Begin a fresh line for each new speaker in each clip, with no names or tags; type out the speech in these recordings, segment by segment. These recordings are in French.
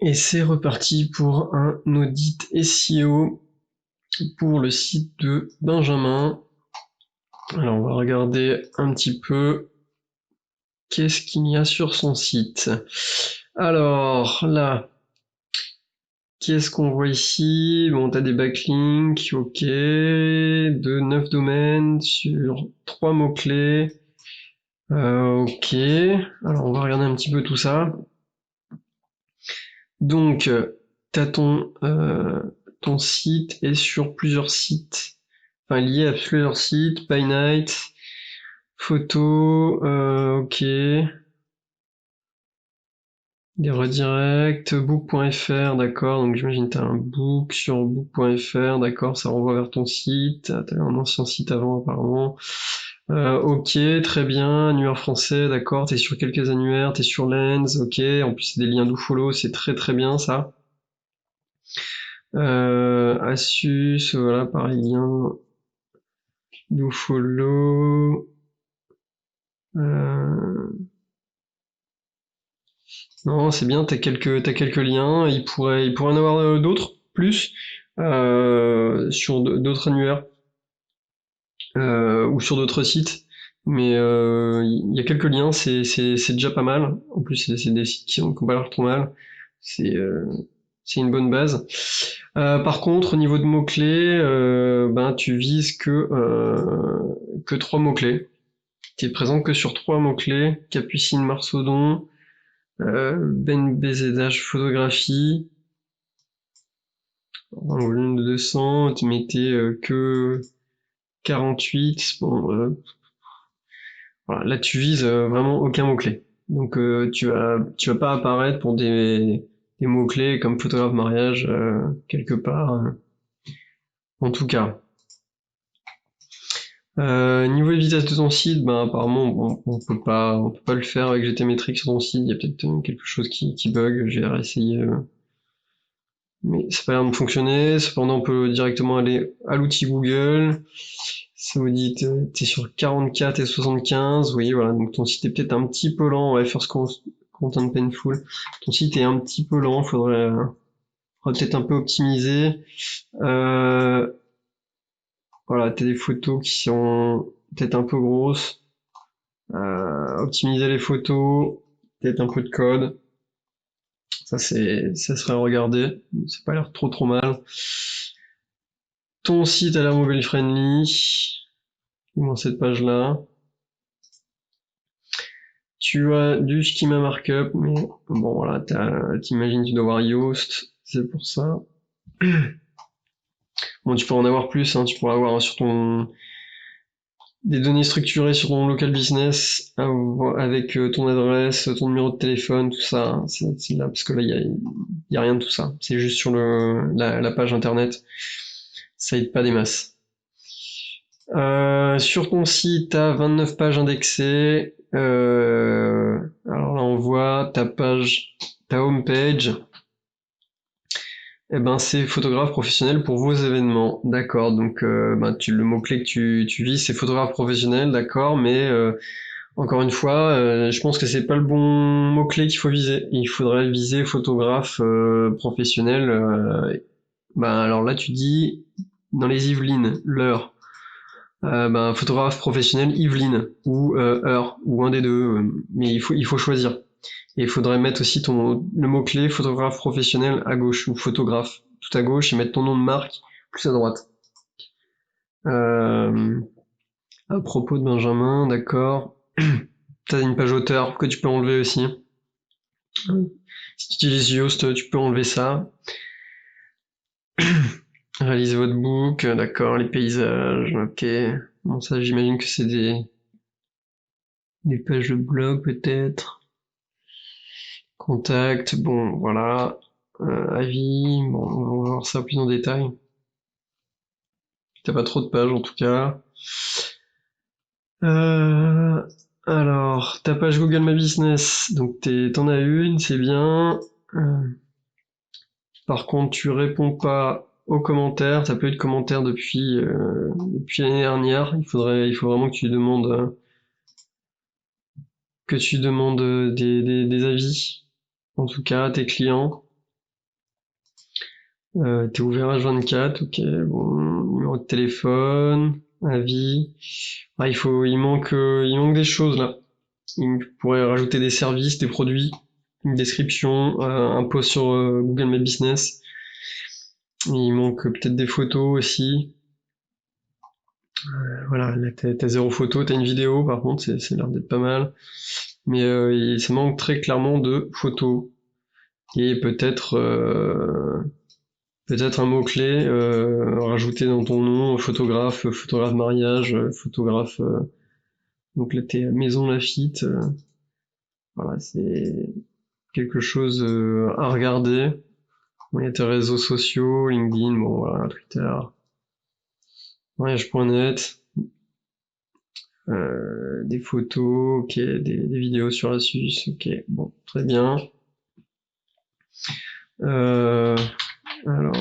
Et c'est reparti pour un audit SEO pour le site de Benjamin. Alors on va regarder un petit peu qu'est-ce qu'il y a sur son site. Alors là, qu'est-ce qu'on voit ici? Bon, t'as des backlinks, ok, de 9 domaines sur 3 mots-clés. Ok, alors on va regarder un petit peu tout ça. Donc, t'as ton site est sur plusieurs sites, enfin lié à plusieurs sites, by night, photos, ok, des redirects, book.fr, d'accord, donc j'imagine t'as un book sur book.fr, d'accord, ça renvoie vers ton site, t'avais un ancien site avant apparemment. Ok, très bien, annuaire français, d'accord, t'es sur quelques annuaires, t'es sur Lens, ok, en plus c'est des liens do-follow, c'est très très bien ça. Asus, voilà, pareil, lien do-follow. Non, c'est bien, t'as quelques liens, il pourrait en avoir d'autres, plus, sur d'autres annuaires, ou sur d'autres sites. Mais il y a quelques liens, c'est déjà pas mal. En plus, c'est des sites qui ont pas l'air trop mal. C'est euh, c'est une bonne base. Par contre, au niveau de mots-clés, ben tu vises que 3 mots-clés. T'es présent que sur 3 mots-clés, Capucine Marsaudon, Ben BZH photographie, un volume de 200, tu mettais que 48, bon, voilà, là tu vises vraiment aucun mot-clé. Donc tu vas pas apparaître pour des mots-clés comme photographe mariage quelque part, en tout cas. Niveau de vitesse de ton site, ben apparemment on peut pas le faire avec GTmetrix sur ton site, il y a peut-être quelque chose qui bug, j'ai réessayé, mais ça n'a pas l'air de fonctionner. Cependant on peut directement aller à l'outil Google, ça vous dit t'es sur 44 et 75, oui voilà, donc ton site est peut-être un petit peu lent, ouais, First Content Painful, ton site est un petit peu lent, faudrait peut-être un peu optimiser. Euh, voilà, t'as des photos qui sont peut-être un peu grosses. Optimiser les photos, peut-être un peu de code. Ça serait à regarder. Ça n'a pas l'air trop mal. Ton site a l'air mobile friendly. Dans cette page-là. Tu as du schema markup, mais bon voilà, t'imagines tu dois avoir Yoast, c'est pour ça. Bon, tu peux en avoir plus, hein, tu pourras avoir sur des données structurées sur ton local business avec ton adresse, ton numéro de téléphone, tout ça, hein, c'est là parce que là il y a rien de tout ça. C'est juste sur la page internet. Ça aide pas des masses. Sur ton site, t'as 29 pages indexées. Alors là, on voit ta home page. Eh ben, c'est photographe professionnel pour vos événements. D'accord. Donc, ben, le mot-clé que tu vises, c'est photographe professionnel, d'accord. Mais encore une fois, je pense que c'est pas le bon mot-clé qu'il faut viser. Il faudrait viser photographe professionnel. Ben, alors là, tu dis dans les Yvelines, l'heure. Ben, photographe professionnel Yvelines ou heure ou un des deux. Mais il faut choisir. Et il faudrait mettre aussi le mot-clé photographe professionnel à gauche ou photographe tout à gauche et mettre ton nom de marque plus à droite. Euh, à propos de Benjamin, d'accord. T'as une page auteur que tu peux enlever aussi. Si tu utilises Yoast, tu peux enlever ça. Réalisez votre book, d'accord, les paysages, ok. Bon, ça, j'imagine que c'est des pages de blog, peut-être. Contact, bon, voilà. Avis, bon, on va voir ça plus en détail. T'as pas trop de pages, en tout cas. Euh, alors, ta page Google My Business, donc t'en as une, c'est bien. Euh, Par contre, tu réponds pas aux commentaires, t'as pas eu de commentaires depuis l'année dernière. Il faut vraiment que tu demandes des avis, en tout cas à tes clients. T'es ouvert H24, ok, bon, numéro de téléphone, avis. Ah, il manque des choses là. Il pourrait rajouter des services, des produits, une description, un post sur Google My Business. Il manque peut-être des photos aussi. Voilà, là t'as zéro photo, t'as une vidéo par contre, c'est l'air d'être pas mal. Mais ça manque très clairement de photos. Et peut-être un mot-clé rajouté dans ton nom, photographe, photographe mariage, photographe. Donc là t'es à Maison Lafitte. Voilà, c'est quelque chose à regarder. Bon, il y a tes réseaux sociaux, LinkedIn, bon voilà, Twitter, mariage.net, des photos, ok, des vidéos sur Asus, ok, bon, très bien. Euh, alors,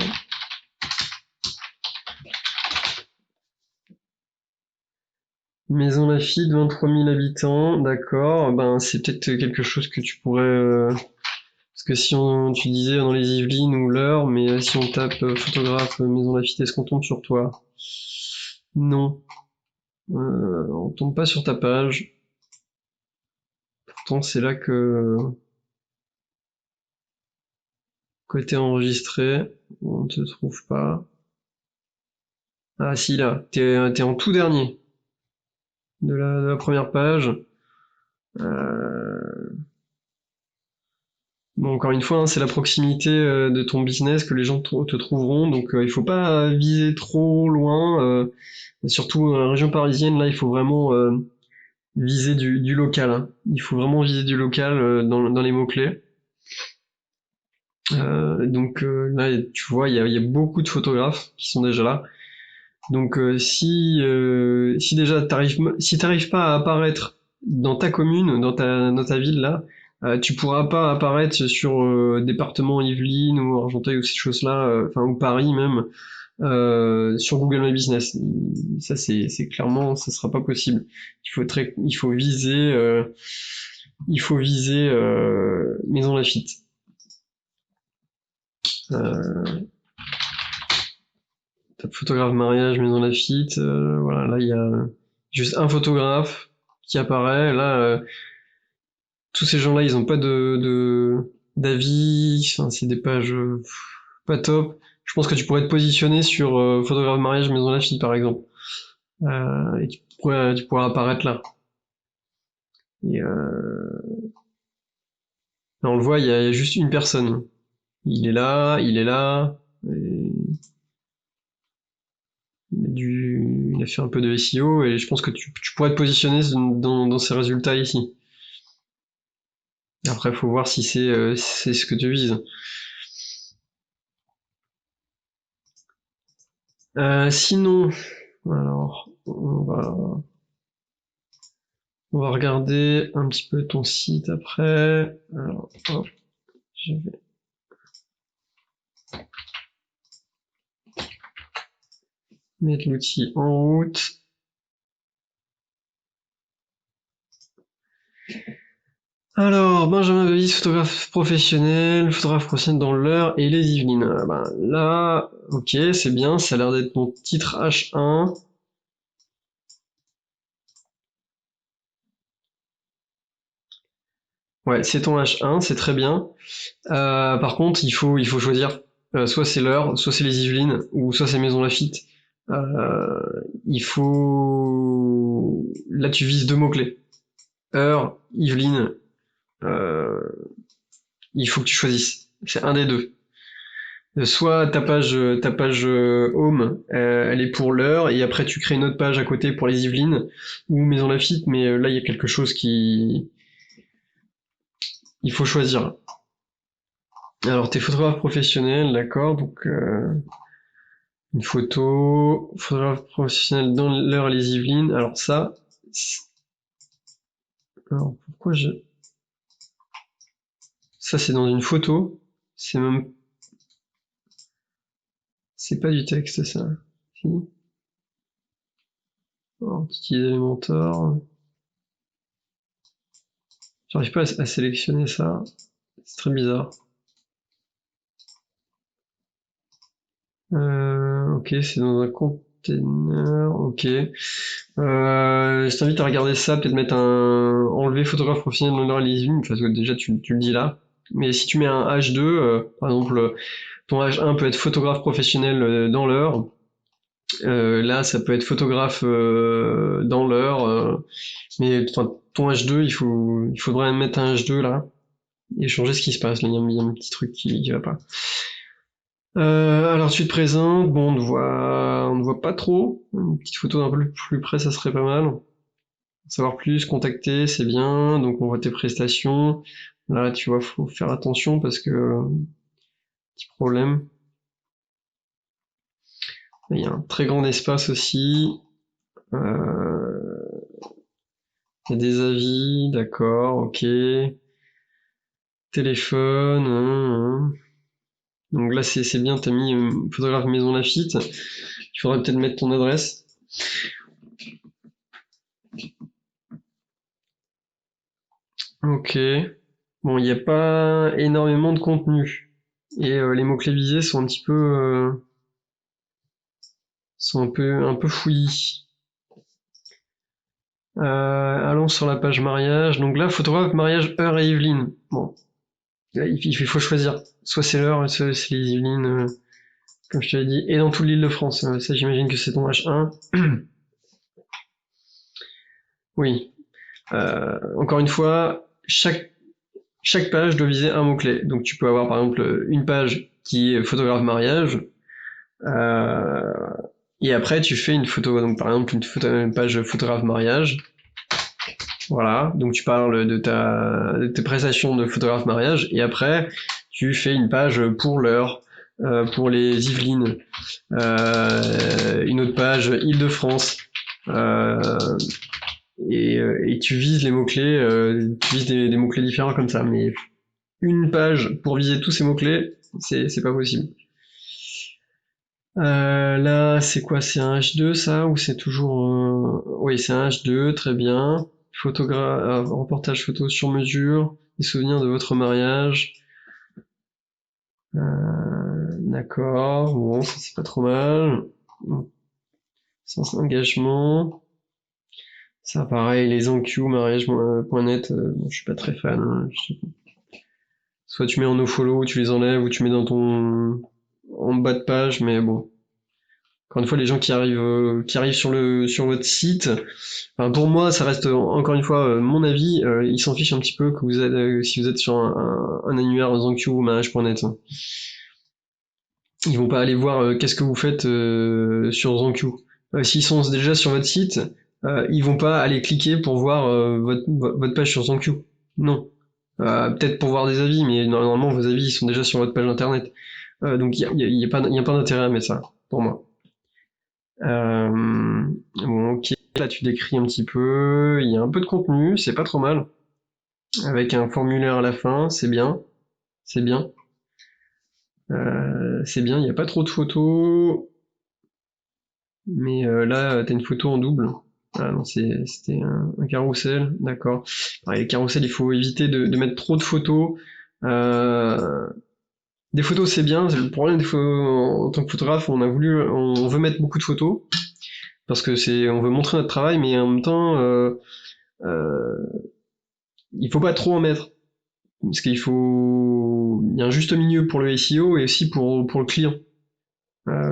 Maison Lafitte, 23 000 habitants, d'accord, ben c'est peut-être quelque chose que tu pourrais... parce que si tu disais dans les Yvelines ou l'Eure, mais si on tape photographe Maison Lafitte, est-ce qu'on tombe sur toi? Non, on tombe pas sur ta page. Pourtant, c'est là que t'es enregistré. On te trouve pas. Ah si, là, t'es en tout dernier de la première page. Euh, Bon, encore une fois, hein, c'est la proximité de ton business que les gens te trouveront, donc il faut pas viser trop loin. Surtout dans la région parisienne, là, il faut vraiment viser du local, hein. Il faut vraiment viser du local dans les mots-clés. Donc là, tu vois, il y a beaucoup de photographes qui sont déjà là. Donc si déjà si t'arrives pas à apparaître dans ta commune, dans ta ville là, tu pourras pas apparaître sur département Yvelines ou Argenteuil ou ces choses-là, enfin ou Paris même, sur Google My Business. Ça c'est clairement, ça sera pas possible. Il faut viser Maison Lafitte. Euh, Photographe mariage, Maison Lafitte, voilà, là il y a juste un photographe qui apparaît, là tous ces gens-là ils ont pas d'avis, enfin, c'est des pages pas top. Je pense que tu pourrais te positionner sur photographe mariage, Maison Lafitte par exemple, et tu pourrais apparaître là. Et là, on le voit, il y a juste une personne. Il est là, et il a fait un peu de SEO et je pense que tu pourrais te positionner dans ces résultats ici. Après, faut voir si c'est ce que tu vises. Sinon, alors, on va regarder un petit peu ton site après. Alors, hop, je vais... mettre l'outil en route. Alors, Benjamin Bavis, photographe professionnel dans l'Eure et les Yvelines. Ben, là, ok, c'est bien, ça a l'air d'être mon titre H1. Ouais, c'est ton H1, c'est très bien. Par contre, il faut choisir. Soit c'est l'Eure, soit c'est les Yvelines, ou soit c'est Maison Lafitte. Euh, il faut... Là, tu vises deux mots-clés. Eure, Yvelines. Euh, il faut que tu choisisses. C'est un des deux. Soit ta page home, elle est pour l'Eure, et après tu crées une autre page à côté pour les Yvelines, ou Maison Lafitte, mais là, il y a quelque chose qui... Il faut choisir. Alors, t'es photographe professionnel, d'accord, donc... une photo, photographe professionnel dans l'Eure et les Yvelines. Alors ça, alors pourquoi je... Ça c'est dans une photo, c'est même... C'est pas du texte ça. Si. Alors, utiliser Elementor. J'arrive pas à sélectionner ça. C'est très bizarre. Ok, c'est dans un container, ok. Je t'invite à regarder ça, peut-être mettre enlever photographe professionnel dans l'heure et les lignes, parce que déjà tu le dis là. Mais si tu mets un H2, par exemple, ton H1 peut être photographe professionnel dans l'heure. Là, ça peut être photographe dans l'heure. Mais enfin, ton H2, il faudrait mettre un H2 là et changer ce qui se passe. Là, il y a un petit truc qui va pas. Alors tu te présentes, bon, on ne voit pas trop. Une petite photo d'un peu plus près, ça serait pas mal. Savoir plus, contacter, c'est bien. Donc on voit tes prestations. Là, tu vois, faut faire attention parce que petit problème. Il y a un très grand espace aussi. Il y a des avis, d'accord, ok. Téléphone. Donc là, c'est bien, t'as mis photographe Maison Lafitte. Il faudrait peut-être mettre ton adresse. Ok. Bon, il n'y a pas énormément de contenu. Et les mots-clés visés sont un petit peu... sont un peu fouillis. Allons sur la page mariage. Donc là, photographe, mariage, heure et Yveline. Bon, là, il faut choisir. Soit c'est l'heure, soit c'est les Yvelines, comme je te l'ai dit. Et dans toute l'île de France. Ça, j'imagine que c'est ton H1. Oui. Encore une fois, chaque page doit viser un mot-clé. Donc tu peux avoir par exemple une page qui est photographe mariage, euh, et après tu fais une photo, donc par exemple une page photographe mariage. Voilà, donc tu parles de tes prestations de photographe mariage, et après tu fais une page pour l'heure, pour les Yvelines, une autre page Île-de-France, euh, et tu vises les mots-clés, tu vises des mots-clés différents comme ça, mais une page pour viser tous ces mots-clés, c'est pas possible. Là, c'est quoi? C'est un H2 ça? Ou c'est toujours... Oui, c'est un H2, très bien. Reportage photo sur mesure, des souvenirs de votre mariage. D'accord, bon, ça c'est pas trop mal. Sans engagement. Ça pareil, les enquêtes mariage.net, bon, je suis pas très fan. Hein. Soit tu mets en nofollow, tu les enlèves, ou tu mets dans ton... en bas de page, mais bon. Encore une fois, les gens qui arrivent sur votre site, enfin, pour moi, ça reste encore une fois mon avis. Ils s'en fichent un petit peu que vous êtes, si vous êtes sur un annuaire ZenQ ou mariage.net. Ils vont pas aller voir qu'est-ce que vous faites sur ZenQ. S'ils sont déjà sur votre site, ils vont pas aller cliquer pour voir votre page sur ZenQ. Non. Peut-être pour voir des avis, mais normalement vos avis ils sont déjà sur votre page internet. Donc y a pas d'intérêt à mettre ça, pour moi. Bon, ok, là tu décris un petit peu, il y a un peu de contenu, c'est pas trop mal, avec un formulaire à la fin, c'est bien, c'est bien, c'est bien, il n'y a pas trop de photos, mais là t'as une photo en double. Ah non, c'était un carrousel, d'accord. Alors, les carousels, il faut éviter de mettre trop de photos. Euh, des photos c'est bien, c'est le problème des photos en tant que photographe, on veut mettre beaucoup de photos, parce que on veut montrer notre travail, mais en même temps, euh, il faut pas trop en mettre. Parce il y a un juste milieu pour le SEO et aussi pour le client.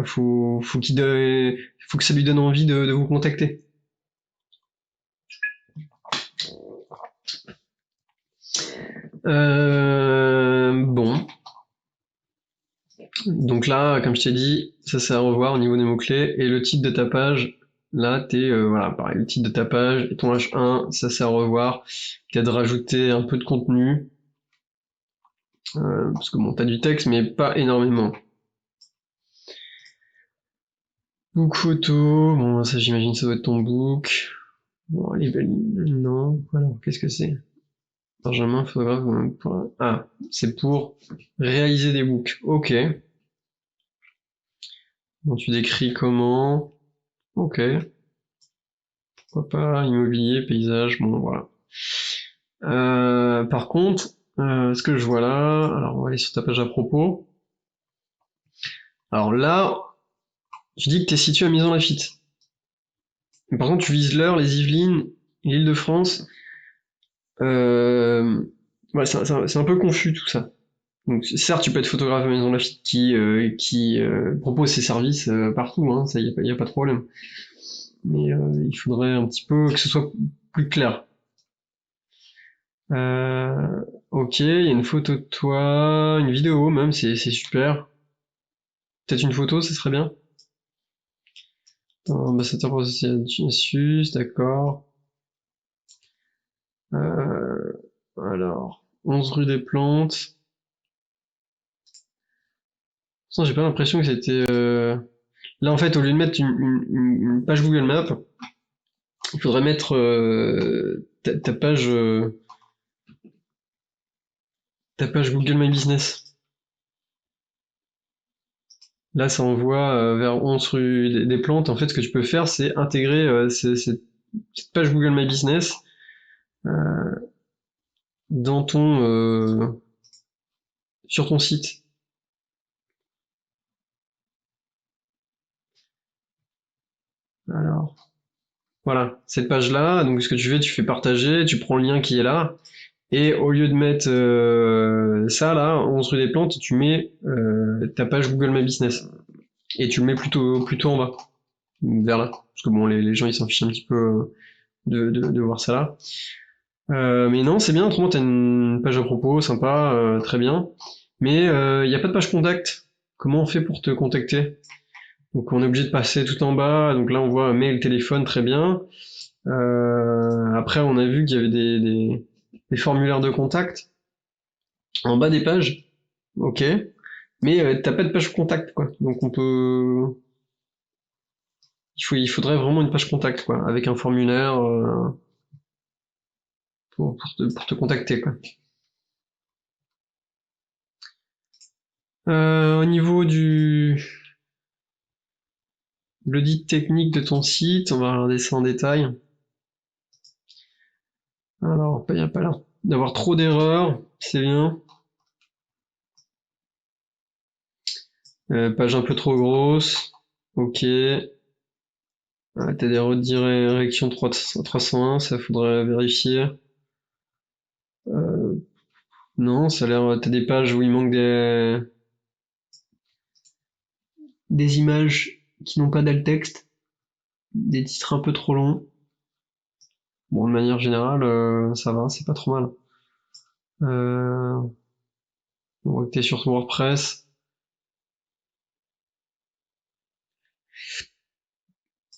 Faut que ça lui donne envie de vous contacter. Bon. Donc là, comme je t'ai dit, ça c'est à revoir au niveau des mots-clés. Et le titre de ta page, là, voilà, pareil, le titre de ta page et ton H1, ça c'est à revoir. T'as de rajouter un peu de contenu. Parce que bon, t'as du texte, mais pas énormément. Book photo, bon, ça j'imagine ça doit être ton book. Bon, les belles... Non, alors, qu'est-ce que c'est? Benjamin, photographe, ah, c'est pour réaliser des books. Ok. Bon, tu décris comment? Ok. Pourquoi pas, immobilier, paysage, bon, voilà. Par contre, ce que je vois là, alors on va aller sur ta page à propos. Alors là, Tu dis que t'es situé à Maisons-Laffitte. Mais par contre, tu vises l'Eure, les Yvelines, l'Île-de-France. Euh... Ouais, c'est un peu confus tout ça. Donc certes, tu peux être photographe à Maison Lafitte qui propose ses services partout, hein, ça y a pas de problème. Mais il faudrait un petit peu que ce soit plus clair. Ok, il y a une photo de toi, une vidéo même, c'est super. Peut-être une photo, ça serait bien. Ambassadeur processus, d'accord. Euh, alors, 11 rue des Plantes. Pourtant, j'ai pas l'impression que c'était... Là, en fait, au lieu de mettre une page Google Maps, il faudrait mettre ta page Google My Business. Là, ça envoie vers 11 rue des Plantes. En fait, ce que tu peux faire, c'est intégrer cette page Google My Business euh, dans sur ton site. Alors, voilà, cette page-là. Donc, ce que tu fais, tu fais partager, tu prends le lien qui est là, et au lieu de mettre ça là, 11 rue des Plantes, tu mets ta page Google My Business. Et tu le mets plutôt en bas, vers là. Parce que bon, les gens ils s'en fichent un petit peu de voir ça là. Mais non, c'est bien, autrement t'as une page à propos, sympa, très bien. Mais il n'y a pas de page contact. Comment on fait pour te contacter? Donc on est obligé de passer tout en bas, donc là on voit mail, téléphone, très bien. Après on a vu qu'il y avait des formulaires de contact en bas des pages, ok. Mais t'as pas de page contact quoi. Donc il faudrait vraiment une page contact quoi, avec un formulaire pour te contacter quoi. Au niveau du l'audit technique de ton site, on va regarder ça en détail. Alors, il n'y a pas l'air d'avoir trop d'erreurs, c'est bien. Page un peu trop grosse, ok. T'as des redirections 301, ça faudrait vérifier. Euh, non, ça a l'air. T'as des pages où il manque des images qui n'ont pas d'alt texte, des titres un peu trop longs. Bon, de manière générale, ça va, c'est pas trop mal. Euh, on voit que t'es sur ton WordPress.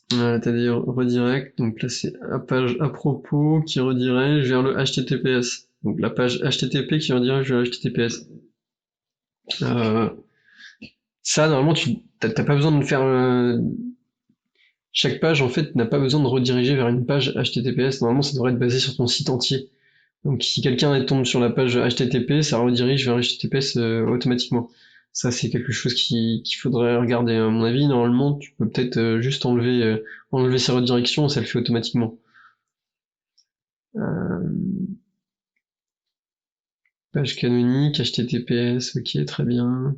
T'as des redirects, donc là c'est la page à propos qui redirige vers le HTTPS. Donc la page HTTP qui redirige vers le HTTPS. Euh, Ça normalement tu t'as pas besoin de faire chaque page en fait n'a pas besoin de rediriger vers une page HTTPS. Normalement ça devrait être basé sur ton site entier. Donc si quelqu'un tombe sur la page HTTP, ça redirige vers HTTPS automatiquement. Ça c'est quelque chose qu'il faudrait regarder. À mon avis, normalement tu peux peut-être juste enlever ces redirections, ça le fait automatiquement. Euh, Page canonique, HTTPS, ok, très bien.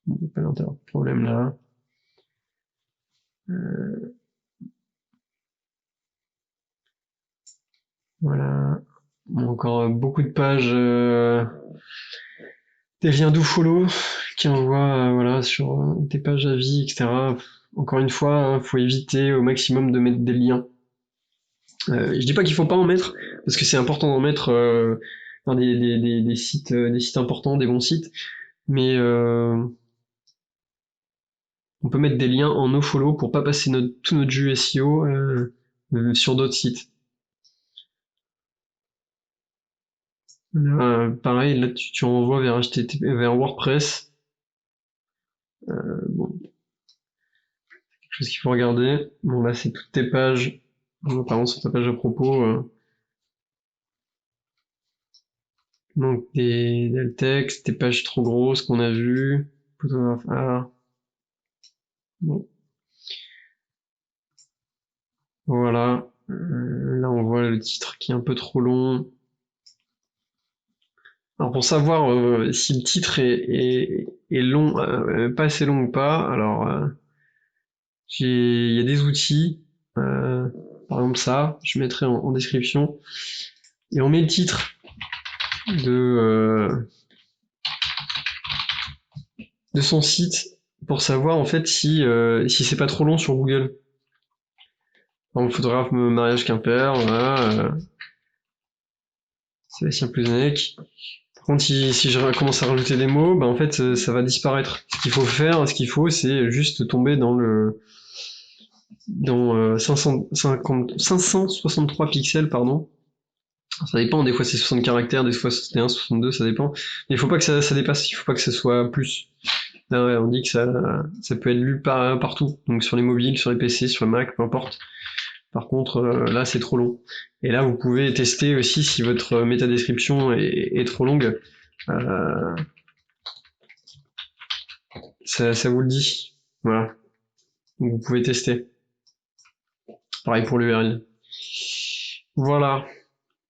Il n'y a pas de problème là. Voilà. Bon, encore beaucoup de pages, des liens follow qui envoient voilà, sur des pages à vie, etc. Encore une fois, hein, faut éviter au maximum de mettre des liens. Je dis pas qu'il faut pas en mettre, parce que c'est important d'en mettre dans des sites importants, des bons sites, mais on peut mettre des liens en nofollow pour pas passer tout notre jus SEO sur d'autres sites. Là, pareil, là tu renvoies vers HTTP, vers WordPress. Bon, quelque chose qu'il faut regarder. Bon là c'est toutes tes pages. Bon, apparemment sur ta page à propos. Donc des textes, des pages trop grosses qu'on a vues. Ah, bon, voilà. Là on voit le titre qui est un peu trop long. Alors pour savoir si le titre est long, pas assez long ou pas, alors Il y a des outils, par exemple ça, je mettrai en description, et on met le titre de, de son site pour savoir en fait si c'est pas trop long sur Google. Par exemple, photographe mariage Quimper, voilà, Sébastien Pluzenec. Par contre, si je commence à rajouter des mots, bah en fait ça va disparaître. Ce qu'il faut, c'est juste tomber dans 563 pixels, pardon. Ça dépend, des fois c'est 60 caractères, des fois 61, 62, ça dépend. Mais il faut pas que ça dépasse, il faut pas que ça soit plus. Là, ouais, on dit que ça peut être lu partout, donc sur les mobiles, sur les PC, sur le Mac, peu importe. Par contre, là c'est trop long. Et là vous pouvez tester aussi si votre métadescription est trop longue. Euh, ça vous le dit. Voilà. Donc vous pouvez tester. Pareil pour l'URL. Voilà.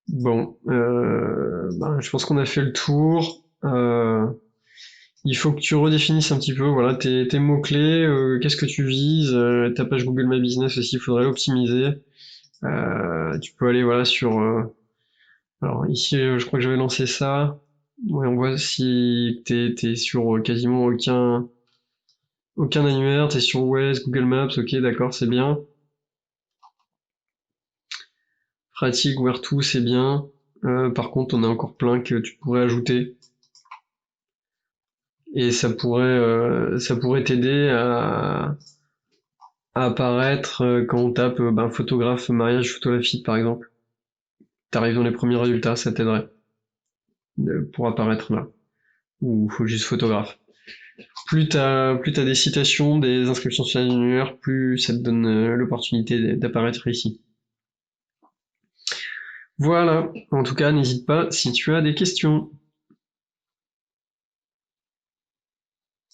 Bon, ben, je pense qu'on a fait le tour. Il faut que tu redéfinisses un petit peu, voilà, tes mots-clés, qu'est-ce que tu vises, ta page Google My Business aussi, il faudrait l'optimiser. Tu peux aller, voilà, sur... alors ici, je crois que je vais lancer ça. Ouais, on voit si t'es sur quasiment aucun annuaire, t'es sur Waze, Google Maps, ok, d'accord, c'est bien. Pratique, Where to, c'est bien. Par contre, on a encore plein que tu pourrais ajouter. Et ça pourrait t'aider à apparaître quand on tape ben, photographe, mariage, photographie par exemple. T'arrives dans les premiers résultats, ça t'aiderait pour apparaître là. Ou faut juste photographe. Plus t'as des citations, des inscriptions sur l'annuaire, plus ça te donne l'opportunité d'apparaître ici. Voilà. En tout cas, n'hésite pas si tu as des questions.